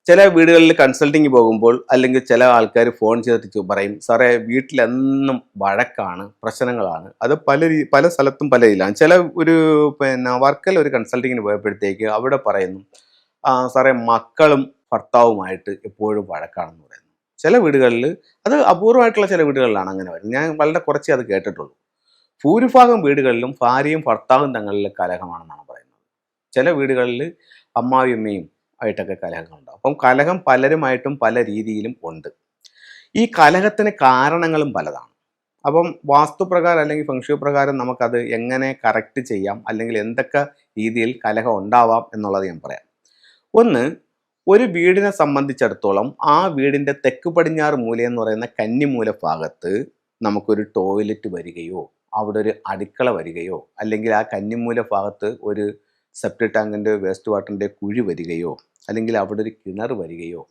ചില വീടുകളിൽ കൺസൾട്ടിങ് പോകുമ്പോൾ അല്ലെങ്കിൽ ചില ആൾക്കാർ ഫോൺ ചെയ്തിട്ട് പറയും, സാറേ വീട്ടിലെന്നും വഴക്കാണ്, പ്രശ്നങ്ങളാണ്. അത് പല സ്ഥലത്തും പല ഇതിലാണ്. ചില ഒരു വർക്കൽ ഒരു കൺസൾട്ടിങ്ങിന് പോയപ്പോഴത്തേക്ക് അവിടെ പറയുന്നു, സാറേ മക്കളും ഭർത്താവുമായിട്ട് എപ്പോഴും വഴക്കാണെന്ന് പറയുന്നു. ചില വീടുകളിൽ, അത് അപൂർവമായിട്ടുള്ള ചില വീടുകളിലാണ് അങ്ങനെ വരുന്നത്. ഞാൻ വളരെ കുറച്ചേ അത് കേട്ടിട്ടുള്ളൂ. ഭൂരിഭാഗം വീടുകളിലും ഭാര്യയും ഭർത്താവും തങ്ങളിൽ കലഹമാണെന്നാണ് പറയുന്നത്. ചില വീടുകളിൽ അമ്മാവിയമ്മയും ആയിട്ടൊക്കെ കലഹങ്ങളുണ്ടാവും. അപ്പം കലഹം പലരുമായിട്ടും പല രീതിയിലും ഉണ്ട്. ഈ കലഹത്തിന് കാരണങ്ങളും പലതാണ്. അപ്പം വാസ്തുപ്രകാരം അല്ലെങ്കിൽ ഫെങ്ഷുയി പ്രകാരം നമുക്കത് എങ്ങനെ കറക്റ്റ് ചെയ്യാം, അല്ലെങ്കിൽ എന്തൊക്കെ രീതിയിൽ കലഹം ഉണ്ടാവാം എന്നുള്ളത് ഞാൻ പറയാം. ഒന്ന്, ഒരു വീടിനെ സംബന്ധിച്ചിടത്തോളം ആ വീടിൻ്റെ തെക്ക് പടിഞ്ഞാറ് മൂലയെന്ന് പറയുന്ന കന്നിമൂല ഭാഗത്ത് നമുക്കൊരു ടോയ്ലറ്റ് വരികയോ അവിടെ ഒരു അടുക്കള വരികയോ അല്ലെങ്കിൽ ആ കന്നിമൂല ഭാഗത്ത് ഒരു സെപ്റ്റിക് ടാങ്കിൻ്റെ വേസ്റ്റ് വാട്ടറിൻ്റെ കുഴി വരികയോ അല്ലെങ്കിൽ അവിടെ ഒരു കിണർ വരികയോ,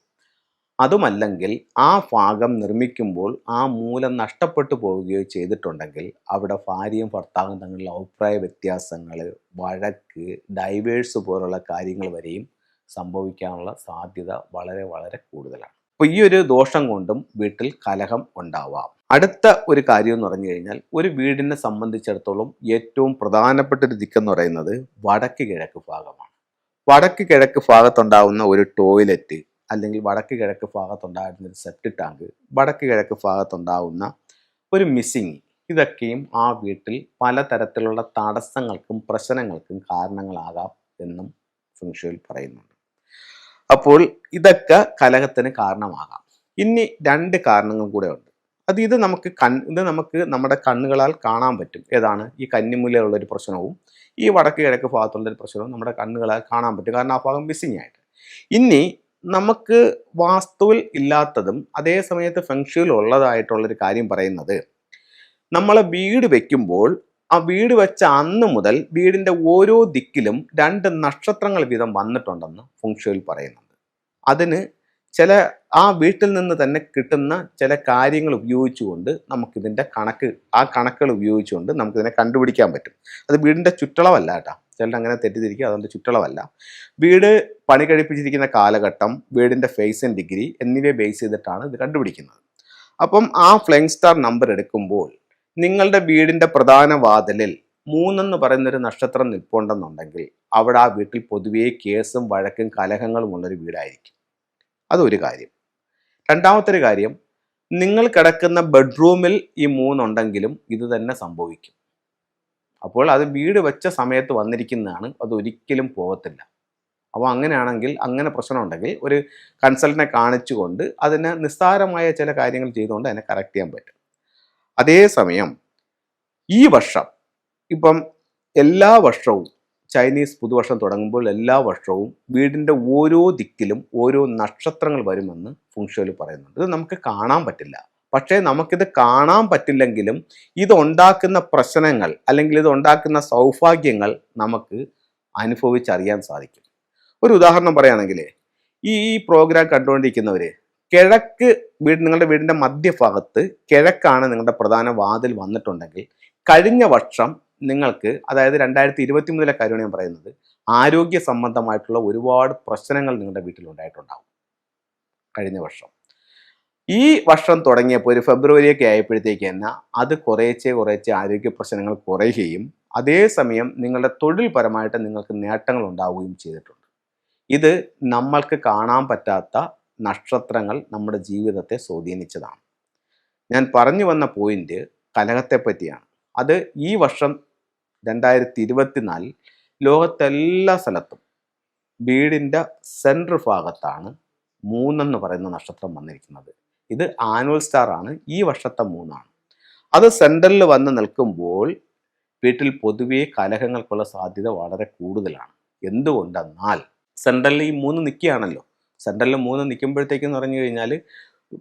അതുമല്ലെങ്കിൽ ആ ഭാഗം നിർമ്മിക്കുമ്പോൾ ആ മൂലം നഷ്ടപ്പെട്ടു പോവുകയോ ചെയ്തിട്ടുണ്ടെങ്കിൽ അവിടെ ഭാര്യയും ഭർത്താവും തമ്മിലുള്ള അഭിപ്രായ വ്യത്യാസങ്ങൾ, വഴക്ക്, ഡൈവേഴ്സ് പോലുള്ള കാര്യങ്ങൾ വരെയും സംഭവിക്കാനുള്ള സാധ്യത വളരെ വളരെ കൂടുതലാണ്. അപ്പോൾ ഈ ഒരു ദോഷം കൊണ്ടും വീട്ടിൽ കലഹം ഉണ്ടാവാം. അടുത്ത ഒരു കാര്യം എന്ന് പറഞ്ഞു കഴിഞ്ഞാൽ, ഒരു വീടിനെ സംബന്ധിച്ചിടത്തോളം ഏറ്റവും പ്രധാനപ്പെട്ട ഒരു ദിക്കെന്ന് പറയുന്നത് വടക്ക് കിഴക്ക് ഭാഗമാണ്. വടക്ക് കിഴക്ക് ഭാഗത്തുണ്ടാകുന്ന ഒരു ടോയ്ലറ്റ് അല്ലെങ്കിൽ വടക്ക് കിഴക്ക് ഭാഗത്തുണ്ടാകുന്ന ഒരു സെപ്റ്റിക് ടാങ്ക്, വടക്ക് കിഴക്ക് ഭാഗത്തുണ്ടാകുന്ന ഒരു മിസ്സിങ്, ഇതൊക്കെയും ആ വീട്ടിൽ പലതരത്തിലുള്ള തടസ്സങ്ങൾക്കും പ്രശ്നങ്ങൾക്കും കാരണങ്ങളാകാം എന്നും ഫെങ്ഷുയിൽ പറയുന്നുണ്ട്. അപ്പോൾ ഇതൊക്കെ കലഹത്തിന് കാരണമാകാം. ഇനി രണ്ട് കാരണങ്ങൾ കൂടെ ഉണ്ട്. ഇത് നമുക്ക് നമ്മുടെ കണ്ണുകളാൽ കാണാൻ പറ്റും. ഏതാണ്? ഈ കന്നിമൂലയുള്ളൊരു പ്രശ്നവും ഈ വടക്ക് കിഴക്ക് ഭാഗത്തുള്ളൊരു പ്രശ്നവും നമ്മുടെ കണ്ണുകളാൽ കാണാൻ പറ്റും. കാരണം ആ ഭാഗം മിസ്സിങ് ആയിട്ട്. ഇനി നമുക്ക് വാസ്തുവിൽ ഇല്ലാത്തതും അതേ സമയത്ത് ഫെങ്ഷുയിൽ ഉള്ളതായിട്ടുള്ളൊരു കാര്യം പറയുന്നത്, നമ്മൾ വീട് വെക്കുമ്പോൾ ആ വീട് വെച്ച അന്ന് മുതൽ വീടിൻ്റെ ഓരോ ദിക്കിലും 2 നക്ഷത്രങ്ങൾ വീതം വന്നിട്ടുണ്ടെന്ന് ഫെങ്ഷുയിൽ പറയുന്നുണ്ട്. അതിന് ആ വീട്ടിൽ നിന്ന് തന്നെ കിട്ടുന്ന ചില കാര്യങ്ങൾ ഉപയോഗിച്ചുകൊണ്ട് നമുക്കിതിൻ്റെ കണക്കുകൾ ഉപയോഗിച്ചുകൊണ്ട് നമുക്കിതിനെ കണ്ടുപിടിക്കാൻ പറ്റും. അത് വീടിൻ്റെ ചുറ്റളവല്ല കേട്ടോ, ചിലർ അങ്ങനെ തെറ്റിദ്ധരിക്കുക, അതുകൊണ്ട് ചുറ്റളവല്ല. വീട് പണി കഴിപ്പിച്ചിരിക്കുന്ന കാലഘട്ടം, വീടിൻ്റെ ഫേസ് ആൻഡ് ഡിഗ്രി എന്നിവയെ ബേസ് ചെയ്തിട്ടാണ് ഇത് കണ്ടുപിടിക്കുന്നത്. അപ്പം ആ ഫ്ലൈങ് സ്റ്റാർ നമ്പർ എടുക്കുമ്പോൾ നിങ്ങളുടെ വീടിൻ്റെ പ്രധാന വാതിലിൽ 3 എന്ന് പറയുന്നൊരു നക്ഷത്രം നിൽപ്പുണ്ടെന്നുണ്ടെങ്കിൽ അവിടെ ആ വീട്ടിൽ പൊതുവേ കേസും വഴക്കും കലഹങ്ങളും ഉള്ളൊരു വീടായിരിക്കും. അതൊരു കാര്യം. രണ്ടാമത്തെ ഒരു കാര്യം, നിങ്ങൾ കിടക്കുന്ന ബെഡ്റൂമിൽ ഈ 3 ഉണ്ടെങ്കിലും ഇത് തന്നെ സംഭവിക്കും. അപ്പോൾ അത് വീട് വെച്ച സമയത്ത് വന്നിരിക്കുന്നതാണ്, അതൊരിക്കലും പോകത്തില്ല. അപ്പോൾ അങ്ങനെയാണെങ്കിൽ, അങ്ങനെ പ്രശ്നമുണ്ടെങ്കിൽ ഒരു കൺസൾട്ടനെ കാണിച്ചുകൊണ്ട് അതിന് നിസ്സാരമായ ചില കാര്യങ്ങൾ ചെയ്തുകൊണ്ട് അതിനെ കറക്റ്റ് ചെയ്യാൻ പറ്റും. അതേസമയം ഈ വർഷം, ഇപ്പം എല്ലാ വർഷവും ചൈനീസ് പുതുവർഷം തുടങ്ങുമ്പോൾ എല്ലാ വർഷവും വീടിൻ്റെ ഓരോ ദിക്കിലും ഓരോ നക്ഷത്രങ്ങൾ വരുമെന്ന് ഫെങ്ഷുയിൽ പറയുന്നുണ്ട്. ഇത് നമുക്ക് കാണാൻ പറ്റില്ല. പക്ഷേ നമുക്കിത് കാണാൻ പറ്റില്ലെങ്കിലും ഇതുണ്ടാക്കുന്ന പ്രശ്നങ്ങൾ അല്ലെങ്കിൽ ഇതുണ്ടാക്കുന്ന സൗഭാഗ്യങ്ങൾ നമുക്ക് അനുഭവിച്ചറിയാൻ സാധിക്കും. ഒരു ഉദാഹരണം പറയുകയാണെങ്കിൽ, ഈ പ്രോഗ്രാം കണ്ടുകൊണ്ടിരിക്കുന്നവർ നിങ്ങളുടെ വീടിൻ്റെ മധ്യഭാഗത്ത് കിഴക്കാണ് നിങ്ങളുടെ പ്രധാന വാതിൽ വന്നിട്ടുണ്ടെങ്കിൽ, കഴിഞ്ഞ വർഷം നിങ്ങൾക്ക്, അതായത് 2023 കാര്യമാണ് ഞാൻ പറയുന്നത്, ആരോഗ്യ സംബന്ധമായിട്ടുള്ള ഒരുപാട് പ്രശ്നങ്ങൾ നിങ്ങളുടെ വീട്ടിലുണ്ടായിട്ടുണ്ടാവും കഴിഞ്ഞ വർഷം. ഈ വർഷം തുടങ്ങിയപ്പോൾ ഒരു ഫെബ്രുവരിയൊക്കെ ആയപ്പോഴത്തേക്ക് തന്നെ അത് കുറേച്ചെ ആരോഗ്യ പ്രശ്നങ്ങൾ കുറയുകയും അതേസമയം നിങ്ങളുടെ തൊഴിൽപരമായിട്ട് നിങ്ങൾക്ക് നേട്ടങ്ങൾ ഉണ്ടാവുകയും ചെയ്തിട്ടുണ്ട്. ഇത് നമ്മൾക്ക് കാണാൻ പറ്റാത്ത നക്ഷത്രങ്ങൾ നമ്മുടെ ജീവിതത്തെ സ്വാധീനിച്ചതാണ്. ഞാൻ പറഞ്ഞു വന്ന പോയിന്റ് കലഹത്തെ പറ്റിയാണ്. അത് ഈ വർഷം 2024 ലോകത്തെല്ലാ സ്ഥലത്തും വീടിൻ്റെ സെൻട്രൽ ഭാഗത്താണ് 3 എന്ന് പറയുന്ന നക്ഷത്രം വന്നിരിക്കുന്നത്. ഇത് ആനുവൽ സ്റ്റാർ ആണ്, ഈ വർഷത്തെ 3 ആണ്. അത് സെൻട്രലിൽ വന്ന് നിൽക്കുമ്പോൾ വീട്ടിൽ പൊതുവേ കലഹങ്ങൾക്കുള്ള സാധ്യത വളരെ കൂടുതലാണ്. എന്തുകൊണ്ടെന്നാൽ സെൻട്രലിൽ ഈ 3 നിൽക്കുകയാണല്ലോ. സെൻട്രലിൽ 3 നിൽക്കുമ്പോഴത്തേക്കെന്ന് പറഞ്ഞു കഴിഞ്ഞാൽ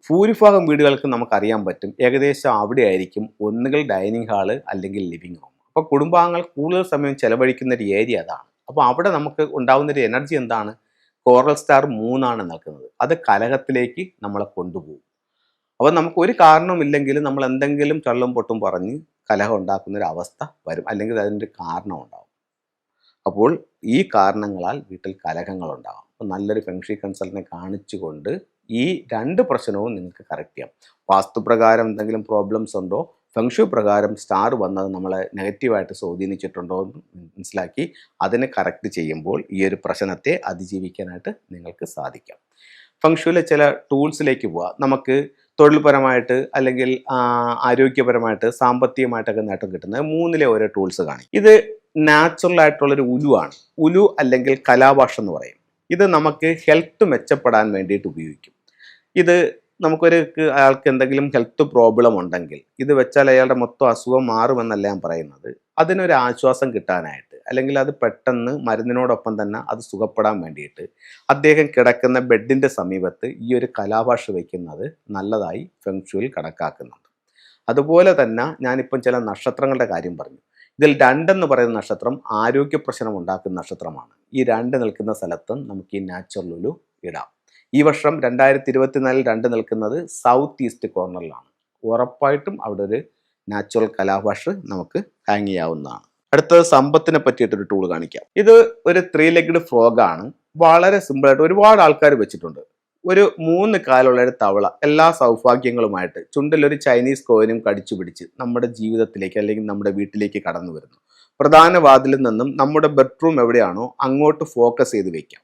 ഭൂരിഭാഗം വീടുകൾക്ക് നമുക്കറിയാൻ പറ്റും ഏകദേശം അവിടെ ആയിരിക്കും ഒന്നുകിൽ ഡൈനിങ് ഹാള് അല്ലെങ്കിൽ ലിവിങ് റൂം. അപ്പോൾ കുടുംബാംഗങ്ങൾ കൂടുതൽ സമയം ചെലവഴിക്കുന്ന ഒരു ഏരിയ അതാണ്. അപ്പോൾ അവിടെ നമുക്ക് ഉണ്ടാകുന്നൊരു എനർജി എന്താണ്? കോറൽ സ്റ്റാർ 3 ആണ് നിൽക്കുന്നത്. അത് കലഹത്തിലേക്ക് നമ്മളെ കൊണ്ടുപോകും. അപ്പോൾ നമുക്ക് ഒരു കാരണമില്ലെങ്കിലും നമ്മൾ എന്തെങ്കിലും ചള്ളും പൊട്ടും പറഞ്ഞ് കലഹം ഉണ്ടാക്കുന്നൊരു അവസ്ഥ വരും, അല്ലെങ്കിൽ അതിൻ്റെ കാരണം ഉണ്ടാകും. അപ്പോൾ ഈ കാരണങ്ങളാൽ വീട്ടിൽ കലഹങ്ങൾ ഉണ്ടാകും. അപ്പോൾ നല്ലൊരു ഫെങ്ഷി കൺസൾട്ടനെ കാണിച്ചുകൊണ്ട് ഈ 2 പ്രശ്നവും നിങ്ങൾക്ക് കറക്റ്റ് ചെയ്യാം. വാസ്തുപ്രകാരം എന്തെങ്കിലും പ്രോബ്ലംസ് ഉണ്ടോ, ഫെങ്ഷു പ്രകാരം സ്റ്റാർ വന്നത് നമ്മളെ നെഗറ്റീവായിട്ട് സ്വാധീനിച്ചിട്ടുണ്ടോ എന്ന് മനസ്സിലാക്കി അതിനെ കറക്റ്റ് ചെയ്യുമ്പോൾ ഈ ഒരു പ്രശ്നത്തെ അതിജീവിക്കാനായിട്ട് നിങ്ങൾക്ക് സാധിക്കാം. ഫെങ്ഷുവിലെ ചില ടൂൾസിലേക്ക് പോവാം. നമുക്ക് തൊഴിൽപരമായിട്ട് അല്ലെങ്കിൽ ആരോഗ്യപരമായിട്ട് സാമ്പത്തികമായിട്ടൊക്കെ നേട്ടം കിട്ടുന്നത് 3 ഓരോ ടൂൾസ് കാണിക്കും. ഇത് നാച്ചുറൽ ആയിട്ടുള്ളൊരു ഉലുവാണ്. ഉലു അല്ലെങ്കിൽ കലാഭാഷ എന്ന് പറയും. ഇത് നമുക്ക് ഹെൽത്ത് മെച്ചപ്പെടാൻ വേണ്ടിയിട്ട് ഉപയോഗിക്കും. ഇത് നമുക്കൊരു അയാൾക്ക് എന്തെങ്കിലും ഹെൽത്ത് പ്രോബ്ലം ഉണ്ടെങ്കിൽ ഇത് വെച്ചാൽ അയാളുടെ മൊത്തം അസുഖം മാറുമെന്നല്ല ഞാൻ പറയുന്നത്. അതിനൊരു ആശ്വാസം കിട്ടാനായിട്ട് അല്ലെങ്കിൽ അത് പെട്ടെന്ന് മരുന്നിനോടൊപ്പം തന്നെ അത് സുഖപ്പെടാൻ വേണ്ടിയിട്ട് അദ്ദേഹം കിടക്കുന്ന ബെഡിൻ്റെ സമീപത്ത് ഈ ഒരു കലാഭാഷ വയ്ക്കുന്നത് നല്ലതായി ഫെങ്ഷുവിൽ കണക്കാക്കുന്നുണ്ട്. അതുപോലെ തന്നെ ഞാനിപ്പം ചില നക്ഷത്രങ്ങളുടെ കാര്യം പറഞ്ഞു. ഇതിൽ 2 എന്ന് പറയുന്ന നക്ഷത്രം ആരോഗ്യ പ്രശ്നം ഉണ്ടാക്കുന്ന നക്ഷത്രമാണ്. ഈ 2 നിൽക്കുന്ന സ്ഥലത്തും നമുക്ക് ഈ നാച്ചുറൽ ഉലു ഇടാം. ഈ വർഷം 2024 2 നിൽക്കുന്നത് സൗത്ത് ഈസ്റ്റ് കോർണറിലാണ്. ഉറപ്പായിട്ടും അവിടെ ഒരു നാച്ചുറൽ കലാഭാഷ നമുക്ക് ഹാങ് ചെയ്യാവുന്നതാണ്. അടുത്തത് സമ്പത്തിനെ പറ്റിയിട്ടൊരു ടൂൾ കാണിക്കാം. ഇത് ഒരു 3 ലെഗ്ഡ് ഫ്രോഗ് ആണ്. വളരെ സിമ്പിളായിട്ട് ഒരുപാട് ആൾക്കാർ വെച്ചിട്ടുണ്ട്. ഒരു 3 കാലുള്ള ഒരു തവള എല്ലാ സൗഭാഗ്യങ്ങളുമായിട്ട് ചുണ്ടിലൊരു ചൈനീസ് കോയിനും കടിച്ചു പിടിച്ച് നമ്മുടെ ജീവിതത്തിലേക്ക് അല്ലെങ്കിൽ നമ്മുടെ വീട്ടിലേക്ക് കടന്നു വരുന്നു. പ്രധാന വാതിലിൽ നിന്നും നമ്മുടെ ബെഡ്റൂം എവിടെയാണോ അങ്ങോട്ട് ഫോക്കസ് ചെയ്ത് വെക്കാം.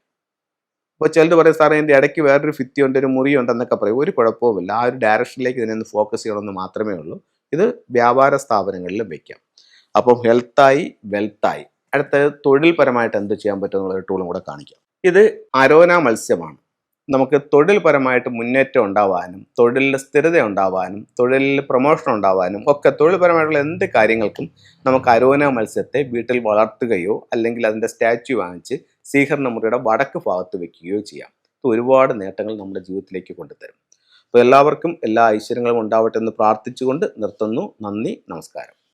അപ്പോൾ ചിലർ പറയും സാറേ എൻ്റെ ഇടയ്ക്ക് വേറൊരു ഭിത്തിയുണ്ട്, ഒരു മുറിയുണ്ടെന്നൊക്കെ പറയും. ഒരു കുഴപ്പവുമില്ല. ആ ഒരു ഡയറക്ഷനിലേക്ക് ഇതിനെ ഒന്ന് ഫോക്കസ് ചെയ്യണമെന്ന് മാത്രമേ ഉള്ളൂ. ഇത് വ്യാപാര സ്ഥാപനങ്ങളിലും വെക്കാം. അപ്പം ഹെൽത്തായി വെൽത്തായി. അടുത്തത് തൊഴിൽപരമായിട്ട് എന്ത് ചെയ്യാൻ പറ്റും എന്നുള്ളൊരു ടൂളും കൂടെ കാണിക്കാം. ഇത് അരോന മത്സ്യമാണ്. നമുക്ക് തൊഴിൽപരമായിട്ട് മുന്നേറ്റം ഉണ്ടാവാനും തൊഴിലിൽ സ്ഥിരത ഉണ്ടാവാനും തൊഴിലിൽ പ്രൊമോഷൻ ഉണ്ടാവാനും ഒക്കെ തൊഴിൽപരമായിട്ടുള്ള എന്ത് കാര്യങ്ങൾക്കും നമുക്ക് അരോന മത്സ്യത്തെ വീട്ടിൽ വളർത്തുകയോ അല്ലെങ്കിൽ അതിൻ്റെ സ്റ്റാച്യു വാങ്ങിച്ച് സ്വീകരണ മുറിയുടെ വടക്ക് ഭാഗത്ത് വെക്കുകയോ ചെയ്യാം. ഇത് ഒരുപാട് നേട്ടങ്ങൾ നമ്മുടെ ജീവിതത്തിലേക്ക് കൊണ്ടുതരും. അപ്പോൾ എല്ലാവർക്കും എല്ലാ ഐശ്വര്യങ്ങളും ഉണ്ടാവട്ടെ എന്ന് പ്രാർത്ഥിച്ചുകൊണ്ട് നിർത്തുന്നു. നന്ദി, നമസ്കാരം.